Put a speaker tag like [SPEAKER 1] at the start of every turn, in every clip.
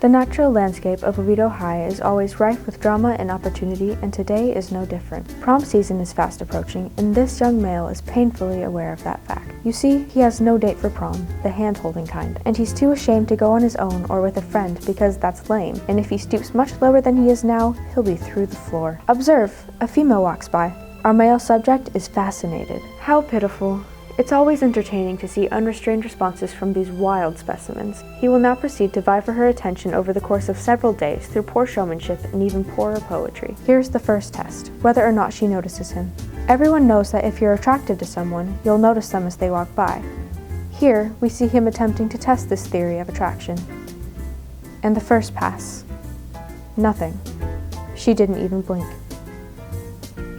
[SPEAKER 1] The natural landscape of Oviedo High is always rife with drama and opportunity, and today is no different. Prom season is fast approaching, and this young male is painfully aware of that fact. You see, he has no date for prom, the hand-holding kind, and he's too ashamed to go on his own or with a friend because that's lame, and if he stoops much lower than he is now, he'll be through the floor. Observe! A female walks by. Our male subject is fascinated. How pitiful. It's always entertaining to see unrestrained responses from these wild specimens. He will now proceed to vie for her attention over the course of several days through poor showmanship and even poorer poetry. Here's the first test, whether or not she notices him. Everyone knows that if you're attracted to someone, you'll notice them as they walk by. Here, we see him attempting to test this theory of attraction. And the first pass. Nothing. She didn't even blink.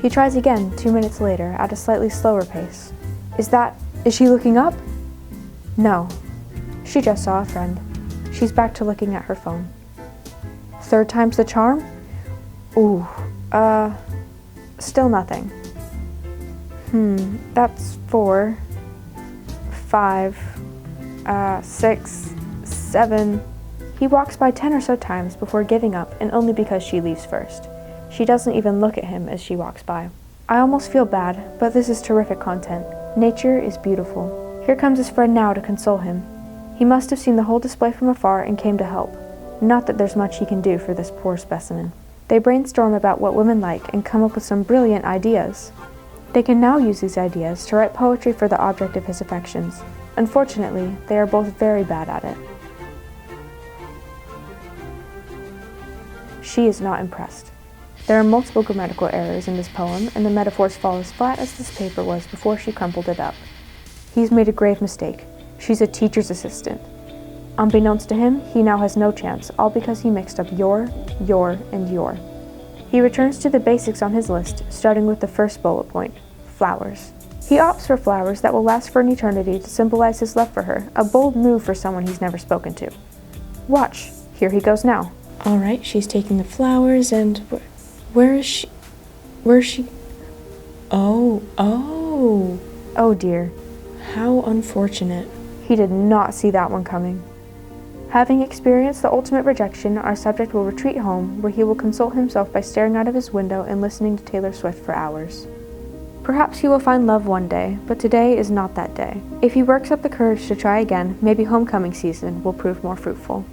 [SPEAKER 1] He tries again 2 minutes later at a slightly slower pace. Is she looking up? No. She just saw a friend. She's back to looking at her phone. Third time's the charm? Ooh, still nothing. That's 4, 5, 6, 7. He walks by 10 or so times before giving up, and only because she leaves first. She doesn't even look at him as she walks by. I almost feel bad, but this is terrific content. Nature is beautiful. Here comes his friend now to console him. He must have seen the whole display from afar and came to help. Not that there's much he can do for this poor specimen. They brainstorm about what women like and come up with some brilliant ideas. They can now use these ideas to write poetry for the object of his affections. Unfortunately, they are both very bad at it. She is not impressed. There are multiple grammatical errors in this poem, and the metaphors fall as flat as this paper was before she crumpled it up. He's made a grave mistake. She's a teacher's assistant. Unbeknownst to him, he now has no chance, all because he mixed up your, and your. He returns to the basics on his list, starting with the first bullet point, flowers. He opts for flowers that will last for an eternity to symbolize his love for her, a bold move for someone he's never spoken to. Watch, here he goes now. All right, she's taking the flowers, and where is she? Oh dear. How unfortunate. He did not see that one coming. Having experienced the ultimate rejection, our subject will retreat home, where he will console himself by staring out of his window and listening to Taylor Swift for hours. Perhaps he will find love one day, but today is not that day. If he works up the courage to try again, maybe homecoming season will prove more fruitful.